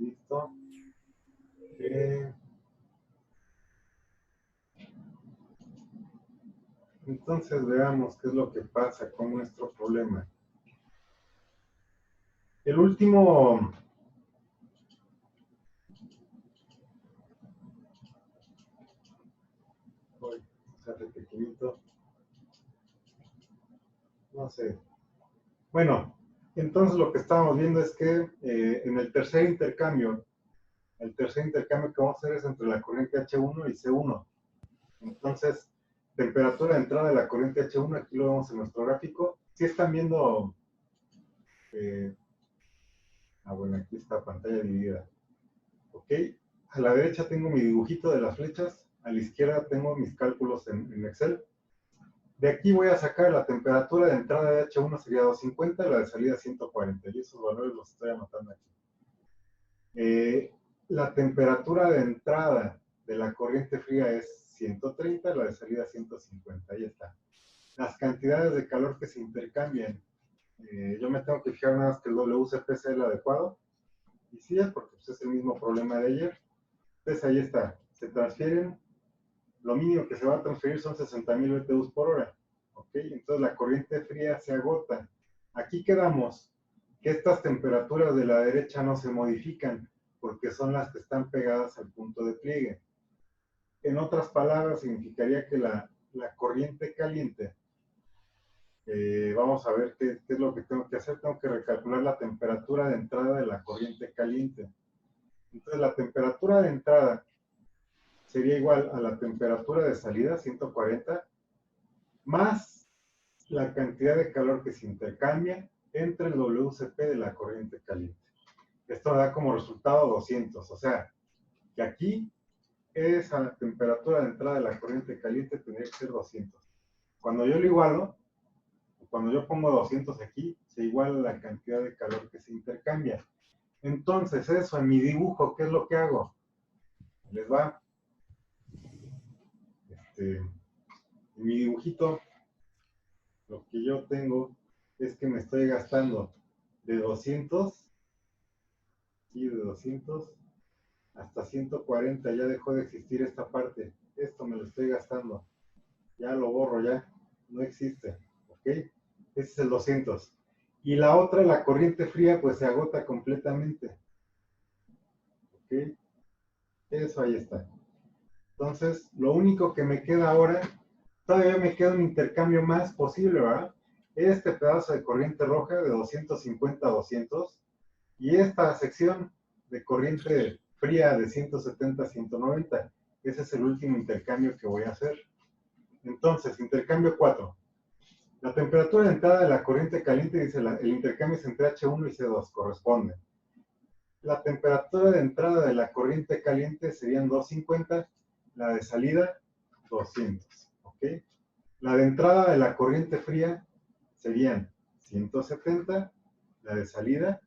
Listo. Entonces veamos qué es lo que pasa con nuestro problema. El último... Sale pequeñito. No sé. Bueno, entonces lo que estamos viendo es que en el tercer intercambio que vamos a hacer es entre la corriente H1 y C1. Entonces, temperatura de entrada de la corriente H1, aquí lo vemos en nuestro gráfico. Si están viendo... bueno, aquí está pantalla dividida. Ok, a la derecha tengo mi dibujito de las flechas, a la izquierda tengo mis cálculos en Excel. De aquí voy a sacar la temperatura de entrada de H1 sería 250 y la de salida 140, y esos valores los estoy anotando aquí. La temperatura de entrada de la corriente fría es 130, la de salida 150, ahí está. Las cantidades de calor que se intercambian, yo me tengo que fijar nada más que el WCP sea el adecuado, y sí es porque pues, es el mismo problema de ayer. Entonces ahí está, se transfieren, lo mínimo que se va a transferir son 60,000 BTUs por hora. ¿Ok? Entonces la corriente fría se agota. Aquí quedamos que estas temperaturas de la derecha no se modifican porque son las que están pegadas al punto de pliegue. En otras palabras, significaría que la corriente caliente, vamos a ver qué es lo que tengo que hacer. Tengo que recalcular la temperatura de entrada de la corriente caliente. Entonces la temperatura de entrada sería igual a la temperatura de salida, 140, más la cantidad de calor que se intercambia entre el WCP de la corriente caliente. Esto da como resultado 200, o sea, que aquí esa temperatura de entrada de la corriente caliente tendría que ser 200. Cuando yo lo igualo, cuando yo pongo 200 aquí, se iguala la cantidad de calor que se intercambia. Entonces, eso en mi dibujo, ¿qué es lo que hago? Les va. En mi dibujito, lo que yo tengo es que me estoy gastando de 200 y de 200 hasta 140, ya dejó de existir esta parte. Esto me lo estoy gastando. Ya lo borro, ya. No existe. ¿Ok? Ese es el 200. Y la otra, la corriente fría, pues se agota completamente. ¿Ok? Eso ahí está. Entonces, lo único que me queda ahora, todavía me queda un intercambio más posible, ¿verdad? Este pedazo de corriente roja de 250 a 200 y esta sección de corriente fría de 170 a 190. Ese es el último intercambio que voy a hacer. Entonces, intercambio 4. La temperatura de entrada de la corriente caliente, dice el intercambio es entre H1 y C2, corresponde. La temperatura de entrada de la corriente caliente serían 250, la de salida 200. ¿Ok? La de entrada de la corriente fría serían 170, la de salida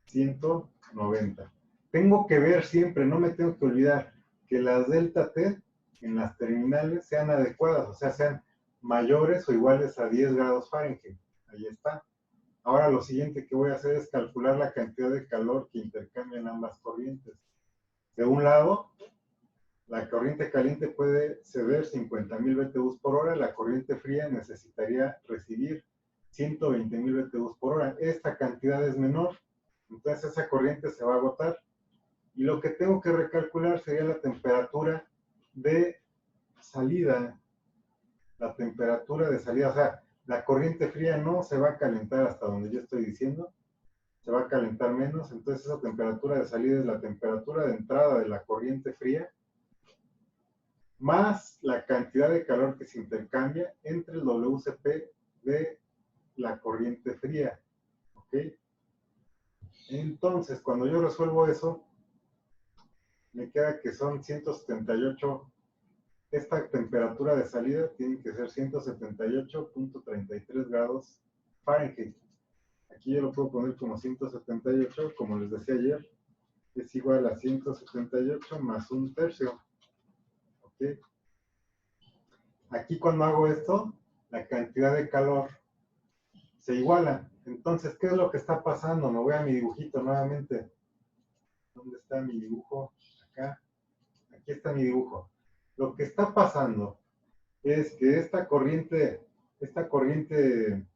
190. Tengo que ver siempre, no me tengo que olvidar, que las delta T en las terminales sean adecuadas, o sea, sean mayores o iguales a 10 grados Fahrenheit. Ahí está. Ahora lo siguiente que voy a hacer es calcular la cantidad de calor que intercambian ambas corrientes. De un lado, la corriente caliente puede ceder 50,000 BTUs por hora, la corriente fría necesitaría recibir 120,000 BTUs por hora. Esta cantidad es menor, entonces esa corriente se va a agotar. Y lo que tengo que recalcular sería la temperatura de salida. La temperatura de salida, o sea, la corriente fría no se va a calentar hasta donde yo estoy diciendo, se va a calentar menos, entonces esa temperatura de salida es la temperatura de entrada de la corriente fría, más la cantidad de calor que se intercambia entre el WCP de la corriente fría. ¿Ok? Entonces, cuando yo resuelvo eso, me queda que son 178. Esta temperatura de salida tiene que ser 178.33 grados Fahrenheit. Aquí yo lo puedo poner como 178, como les decía ayer, es igual a 178 más un tercio. ¿Ok? Aquí cuando hago esto, la cantidad de calor se iguala. Entonces, ¿qué es lo que está pasando? Me voy a mi dibujito nuevamente. ¿Dónde está mi dibujo? Acá. Aquí está mi dibujo. Lo que está pasando es que esta corriente, esta corriente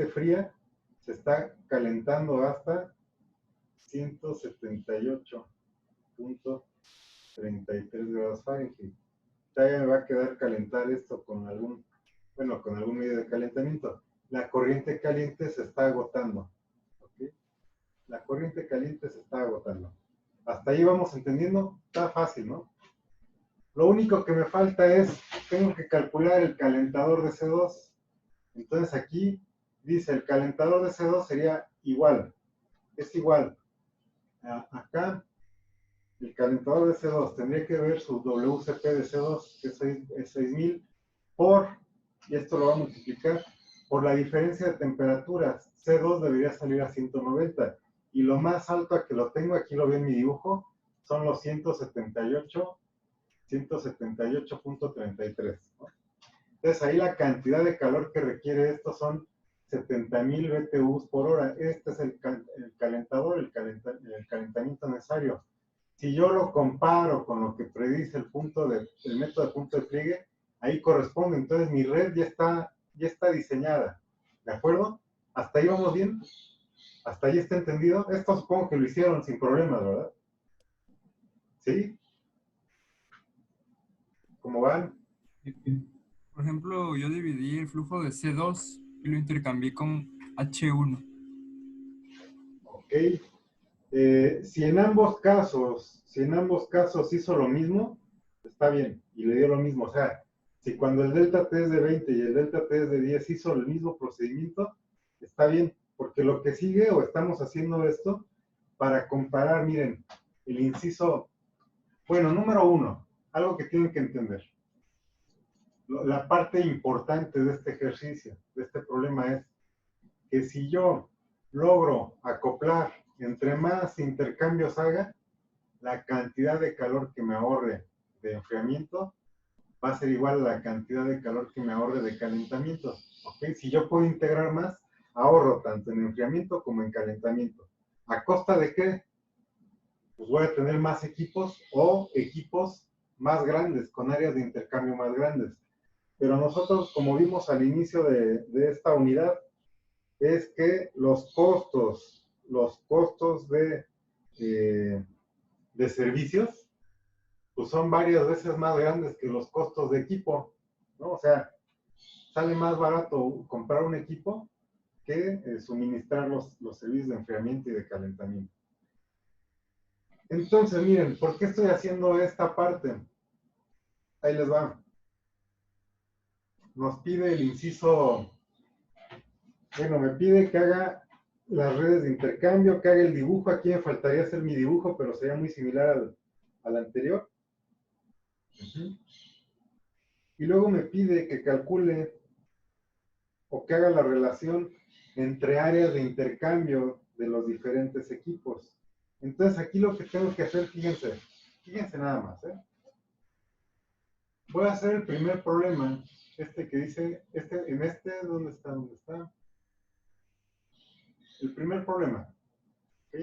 fría se está calentando hasta 178.33 grados Fahrenheit. Todavía me va a quedar calentar esto con algún, bueno, con algún medio de calentamiento. La corriente caliente se está agotando. ¿Okay? La corriente caliente se está agotando. Hasta ahí vamos entendiendo, está fácil, ¿no? Lo único que me falta es, tengo que calcular el calentador de C2. Entonces aquí dice, el calentador de C2 sería igual, es igual. Acá, el calentador de C2 tendría que ver su WCP de C2, que es 6000, por, y esto lo va a multiplicar, por la diferencia de temperaturas. C2 debería salir a 190, y lo más alto a que lo tengo, aquí lo veo en mi dibujo, son los 178.33, ¿no? Entonces ahí la cantidad de calor que requiere esto son 70.000 BTUs por hora. Este es el calentador, el calentamiento necesario. Si yo lo comparo con lo que predice el método de punto de pliegue, ahí corresponde. Entonces mi red ya está diseñada. ¿De acuerdo? ¿Hasta ahí vamos bien? ¿Hasta ahí está entendido? Esto supongo que lo hicieron sin problemas, ¿verdad? ¿Sí? ¿Cómo van? Por ejemplo, yo dividí el flujo de C2 y lo intercambié con H1. Ok. Si en ambos casos hizo lo mismo, está bien, y le dio lo mismo. O sea, si cuando el delta T es de 20 y el delta T es de 10 hizo el mismo procedimiento, está bien, porque lo que sigue, o estamos haciendo esto, para comparar, miren, el inciso, bueno, número 1, algo que tienen que entender. La parte importante de este ejercicio, de este problema es que si yo logro acoplar, entre más intercambios haga, la cantidad de calor que me ahorre de enfriamiento va a ser igual a la cantidad de calor que me ahorre de calentamiento. ¿Okay? Si yo puedo integrar más, ahorro tanto en enfriamiento como en calentamiento. ¿A costa de qué? Pues voy a tener más equipos o equipos más grandes, con áreas de intercambio más grandes. Pero nosotros, como vimos al inicio de esta unidad, es que los costos de servicios, pues son varias veces más grandes que los costos de equipo, ¿no? O sea, sale más barato comprar un equipo que suministrar los servicios de enfriamiento y de calentamiento. Entonces, miren, ¿por qué estoy haciendo esta parte? Ahí les va. Nos pide el inciso, bueno, me pide que haga las redes de intercambio, que haga el dibujo. Aquí me faltaría hacer mi dibujo, pero sería muy similar al anterior. Y luego me pide que calcule o que haga la relación entre áreas de intercambio de los diferentes equipos. Entonces aquí lo que tengo que hacer, fíjense nada más, ¿eh? Voy a hacer el primer problema, este que dice, ¿dónde está? ¿Dónde está? El primer problema, ¿ok?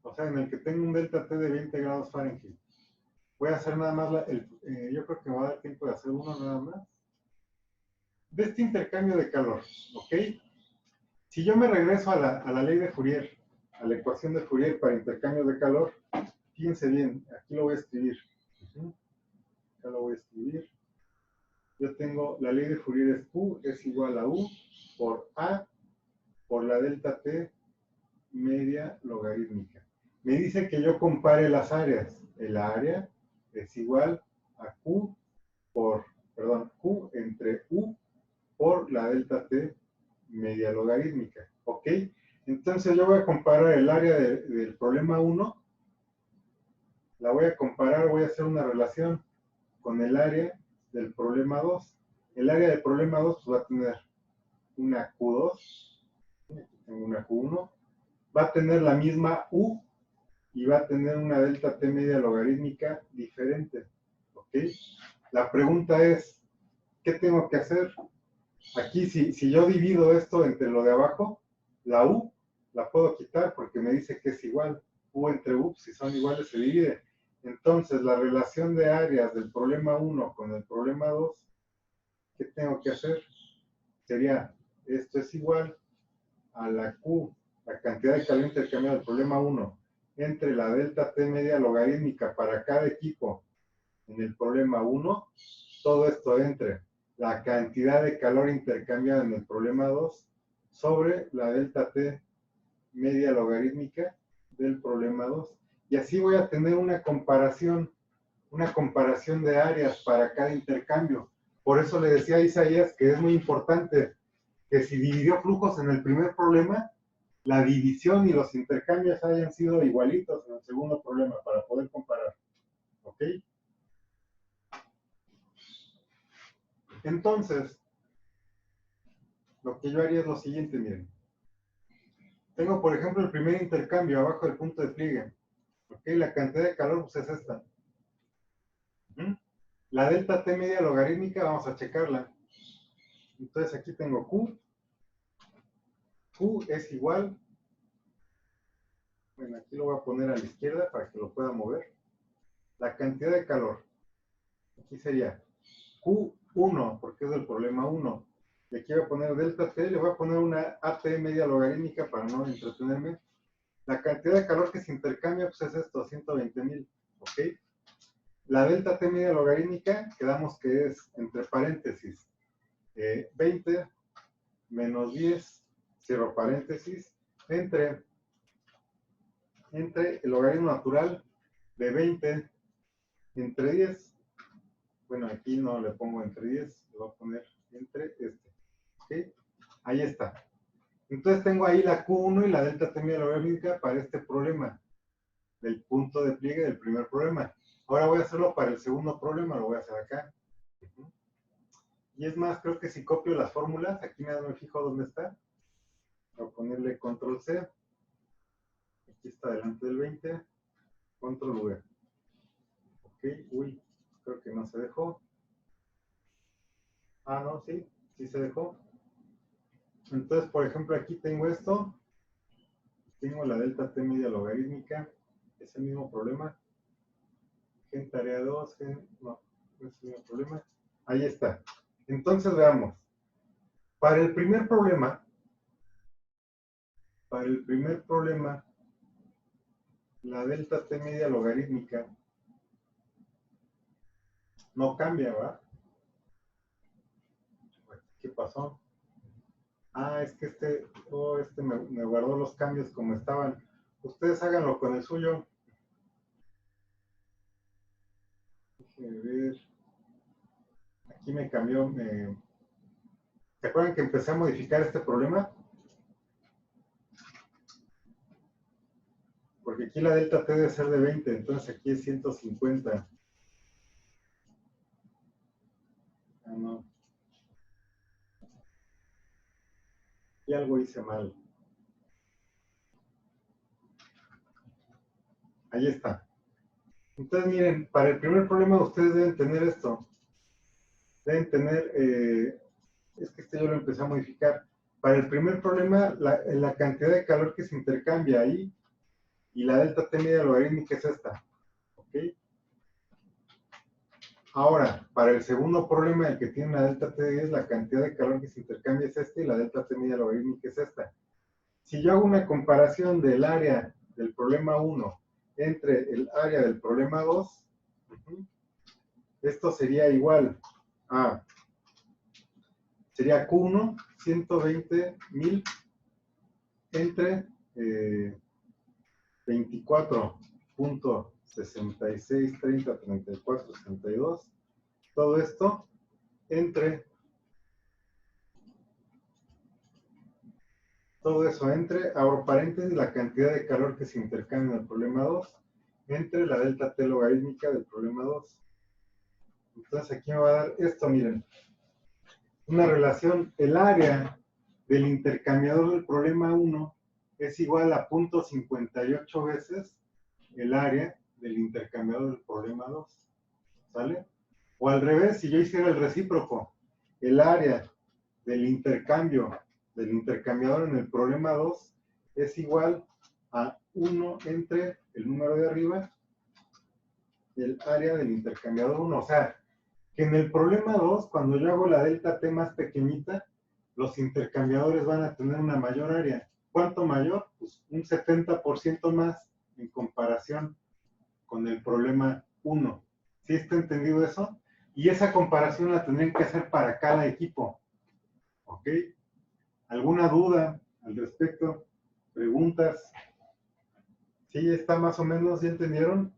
O sea, en el que tengo un delta T de 20 grados Fahrenheit. Voy a hacer nada más, yo creo que me va a dar tiempo de hacer uno nada más. De este intercambio de calor, ¿ok? Si yo me regreso a la ley de Fourier, a la ecuación de Fourier para intercambio de calor, fíjense bien, aquí lo voy a escribir. Acá lo voy a escribir. Yo tengo, la ley de Fourier es Q es igual a U por A por la delta T media logarítmica. Me dice que yo compare las áreas. El área es igual a Q Q entre U por la delta T media logarítmica. ¿Ok? Entonces yo voy a comparar el área del problema 1, la voy a comparar, voy a hacer una relación con el área del problema 2. El área del problema 2 pues, va a tener una Q2, tengo una Q1, va a tener la misma U y va a tener una delta T media logarítmica diferente. ¿Ok? La pregunta es, ¿qué tengo que hacer? Aquí, si yo divido esto entre lo de abajo, la U la puedo quitar porque me dice que es igual. U entre U, si son iguales, se divide. Entonces, la relación de áreas del problema 1 con el problema 2, ¿qué tengo que hacer? Sería, esto es igual a la Q, la cantidad de calor intercambiada del problema 1, entre la delta T media logarítmica para cada equipo en el problema 1, todo esto entre la cantidad de calor intercambiada en el problema 2 sobre la delta T media logarítmica del problema 2. Y así voy a tener una comparación de áreas para cada intercambio. Por eso le decía a Isaías que es muy importante que si dividió flujos en el primer problema, la división y los intercambios hayan sido igualitos en el segundo problema para poder comparar. ¿Ok? Entonces, lo que yo haría es lo siguiente, miren. Tengo, por ejemplo, el primer intercambio abajo del punto de pliegue. ¿Ok? La cantidad de calor pues, es esta. La delta T media logarítmica, vamos a checarla. Entonces aquí tengo Q. Q es igual. Bueno, aquí lo voy a poner a la izquierda para que lo pueda mover. La cantidad de calor. Aquí sería Q1, porque es el problema 1. Y aquí voy a poner delta T, le voy a poner una AT media logarítmica para no entretenerme. La cantidad de calor que se intercambia, pues es esto, 120,000. ¿Ok? La delta T media logarítmica, quedamos que es, entre paréntesis, 20 menos 10, cierro paréntesis, entre el logaritmo natural de 20 entre 10. Bueno, aquí no le pongo entre 10, le voy a poner entre este. ¿Ok? Ahí está. Entonces tengo ahí la Q1 y la delta T media logarítmica para este problema del punto de pliegue del primer problema. Ahora voy a hacerlo para el segundo problema, lo voy a hacer acá. Y es más, creo que si copio las fórmulas, aquí me fijo dónde está. Voy a ponerle control C. Aquí está delante del 20. Control V. Ok, uy, creo que no se dejó. Ah, no, sí, sí se dejó. Entonces, por ejemplo, aquí tengo esto. Tengo la delta T media logarítmica. Es el mismo problema. Gen tarea 2, no, no es el mismo problema. Ahí está. Entonces, veamos. Para el primer problema, la delta T media logarítmica no cambia, ¿va? ¿Qué pasó? Ah, es que este me guardó los cambios como estaban. Ustedes háganlo con el suyo. Déjenme ver. Aquí me cambió. ¿Se acuerdan que empecé a modificar este problema? Porque aquí la delta T debe ser de 20, entonces aquí es 150. Ah, no. Y algo hice mal. Ahí está. Entonces, miren, para el primer problema ustedes deben tener esto. Deben tener, es que yo lo empecé a modificar. Para el primer problema, la cantidad de calor que se intercambia ahí y la delta T media logarítmica es esta. ¿Ok? Ahora, para el segundo problema, el que tiene la delta T es la cantidad de calor que se intercambia es esta y la delta T media logarítmica es esta. Si yo hago una comparación del área del problema 1 entre el área del problema 2, esto sería igual a, sería Q1, 120,000 entre 24.66, 30, 34, 62. Todo esto entre, todo eso entre, abro paréntesis, la cantidad de calor que se intercambia en el problema 2 entre la delta T logarítmica del problema 2. Entonces aquí me va a dar esto, miren. Una relación, el área del intercambiador del problema 1 es igual a 0.58 veces el área del intercambiador del problema 2. ¿Sale? O al revés, si yo hiciera el recíproco, el área del intercambio del intercambiador en el problema 2 es igual a 1 entre el número de arriba del área del intercambiador 1. O sea, que en el problema 2, cuando yo hago la delta T más pequeñita, los intercambiadores van a tener una mayor área. ¿Cuánto mayor? Pues un 70% más en comparación con el problema 1. ¿Sí está entendido eso? Y esa comparación la tendrían que hacer para cada equipo. ¿Ok? ¿Alguna duda al respecto? ¿Preguntas? ¿Sí está más o menos? ¿Sí entendieron?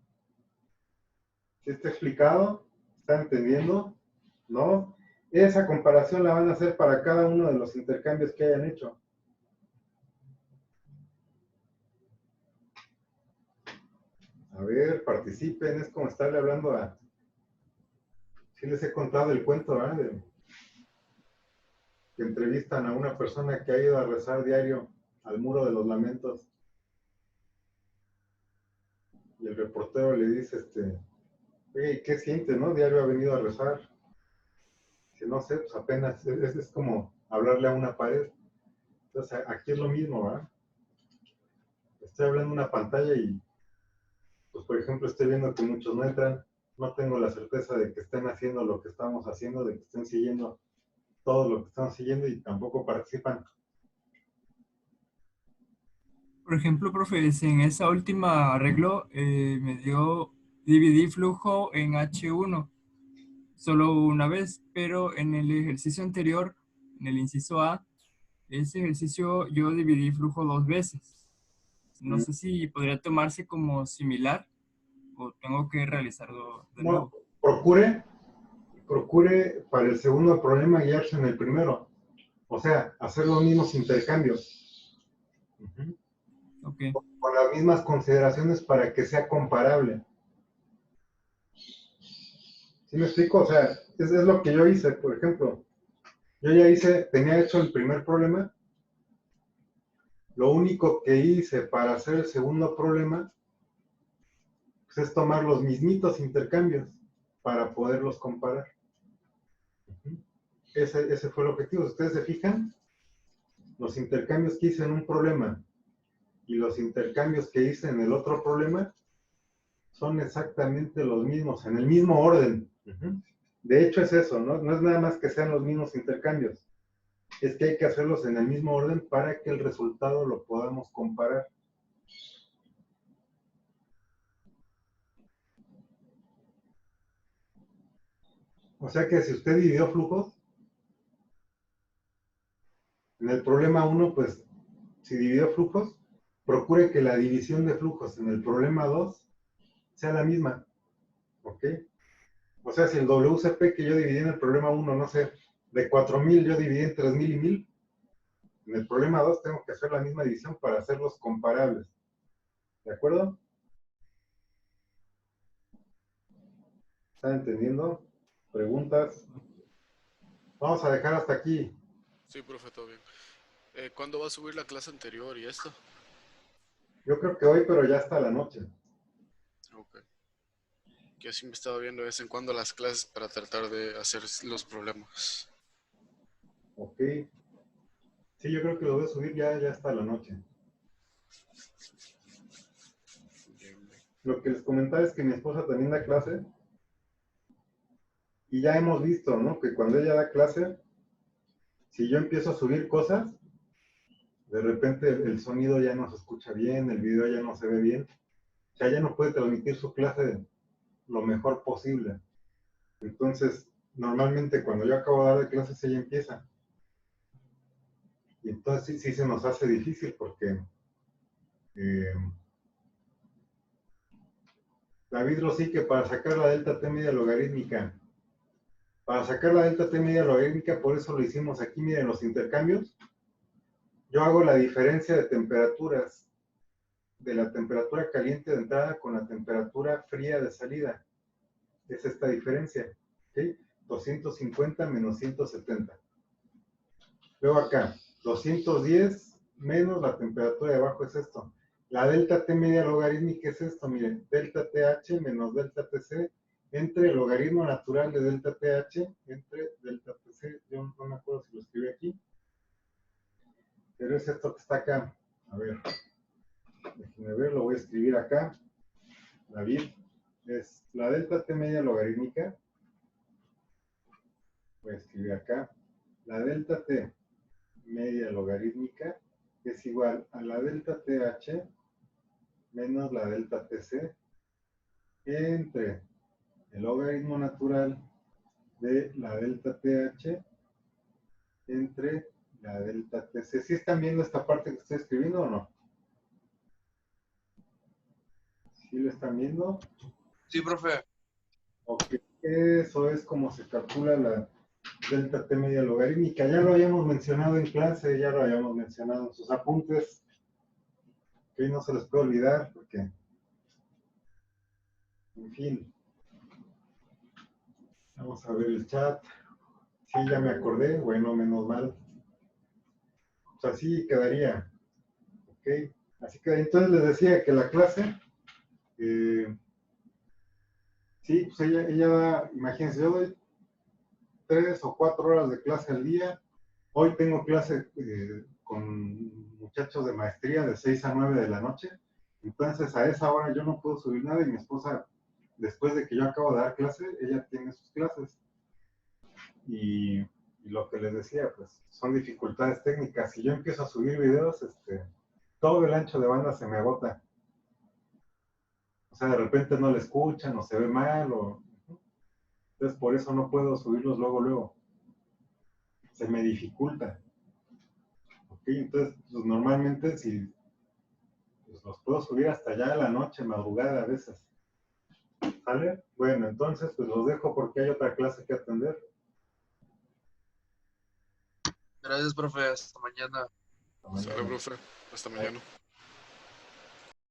¿Sí está explicado? ¿Están entendiendo? ¿No? Esa comparación la van a hacer para cada uno de los intercambios que hayan hecho. A ver, participen, es como estarle hablando a... Sí les he contado el cuento, ¿verdad? Que entrevistan a una persona que ha ido a rezar diario al Muro de los Lamentos. Y el reportero le dice, oye, ¿qué siente, no? Diario ha venido a rezar. Que no sé, pues apenas, es como hablarle a una pared. Entonces, aquí es lo mismo, ¿verdad? Estoy hablando en una pantalla y, pues, por ejemplo, estoy viendo que muchos no entran. No tengo la certeza de que estén haciendo lo que estamos haciendo, de que estén siguiendo todo lo que estamos siguiendo y tampoco participan. Por ejemplo, profe, si en esa última arreglo dividí flujo en H1 solo una vez, pero en el ejercicio anterior, en el inciso A, ese ejercicio yo dividí flujo dos veces. No sé si podría tomarse como similar o tengo que realizarlo de No, nuevo. procure para el segundo problema guiarse en el primero. O sea, hacer los mismos intercambios. Ok. Con las mismas consideraciones para que sea comparable. ¿Sí me explico? O sea, es lo que yo hice, por ejemplo. Yo ya tenía hecho el primer problema. Lo único que hice para hacer el segundo problema pues, es tomar los mismitos intercambios para poderlos comparar. Ese fue el objetivo. Si ustedes se fijan, los intercambios que hice en un problema y los intercambios que hice en el otro problema son exactamente los mismos, en el mismo orden. De hecho es eso, ¿no? No es nada más que sean los mismos intercambios, es que hay que hacerlos en el mismo orden para que el resultado lo podamos comparar. O sea que si usted dividió flujos, en el problema 1, pues si dividió flujos, procure que la división de flujos en el problema 2 sea la misma. ¿Ok? O sea, si el WCP que yo dividí en el problema 1, no sé, de 4000 yo dividí en 3000 y 1000, en el problema 2 tengo que hacer la misma división para hacerlos comparables. ¿De acuerdo? ¿Están entendiendo? ¿Preguntas? Vamos a dejar hasta aquí. Sí, profe, todo bien. ¿Cuándo va a subir la clase anterior y esto? Yo creo que hoy, pero ya hasta la noche. Ok. Que así me estaba viendo de vez en cuando las clases para tratar de hacer los problemas. Ok. Sí, yo creo que lo voy a subir ya hasta la noche. Bien, bien. Lo que les comentaba es que mi esposa también da clase y ya hemos visto, ¿no? Que cuando ella da clase, si yo empiezo a subir cosas, de repente el sonido ya no se escucha bien, el video ya no se ve bien. O sea, ya no puede transmitir su clase lo mejor posible. Entonces, normalmente cuando yo acabo de dar de clases, ella empieza. Y entonces sí se nos hace difícil porque eh, David Rosique, para sacar la delta T media logarítmica, por eso lo hicimos aquí, miren los intercambios. Yo hago la diferencia de temperaturas, de la temperatura caliente de entrada con la temperatura fría de salida. Es esta diferencia, ¿ok? 250 menos 170. Luego acá, 210 menos la temperatura de abajo es esto. La delta T media logarítmica es esto, miren, delta TH menos delta TC entre el logaritmo natural de delta TH entre delta TC. Yo no me acuerdo si lo escribí aquí, pero es esto que está acá. A ver, déjenme ver, lo voy a escribir acá. David, es la delta t media logarítmica. Voy a escribir acá. La delta t media logarítmica es igual a la delta th menos la delta tc entre el logaritmo natural de la delta th entre la delta tc. ¿Sí están viendo esta parte que estoy escribiendo o no? ¿Sí lo están viendo? Sí, profe. Ok, eso es como se calcula la delta t media logarítmica. Ya lo habíamos mencionado en clase, ya lo habíamos mencionado en sus apuntes. Que hoy no se les puede olvidar porque, en fin. Vamos a ver el chat. Sí, ya me acordé. Bueno, menos mal. Pues así quedaría. Ok. Así que entonces les decía que la clase, sí, pues ella da, imagínense, yo doy 3 o 4 horas de clase al día. Hoy tengo clase con muchachos de maestría de 6 a 9 de la noche. Entonces a esa hora yo no puedo subir nada y mi esposa, después de que yo acabo de dar clase, ella tiene sus clases. Y lo que les decía, pues son dificultades técnicas. Si yo empiezo a subir videos, todo el ancho de banda se me agota. O sea, de repente no le escuchan o se ve mal. Entonces por eso no puedo subirlos luego. Se me dificulta. ¿Ok? Entonces, pues, normalmente si pues, los puedo subir hasta allá a la noche, madrugada a veces. ¿Sale? Bueno, entonces pues los dejo porque hay otra clase que atender. Gracias, profe. Hasta mañana. Hasta mañana. Sale, profe. Hasta mañana.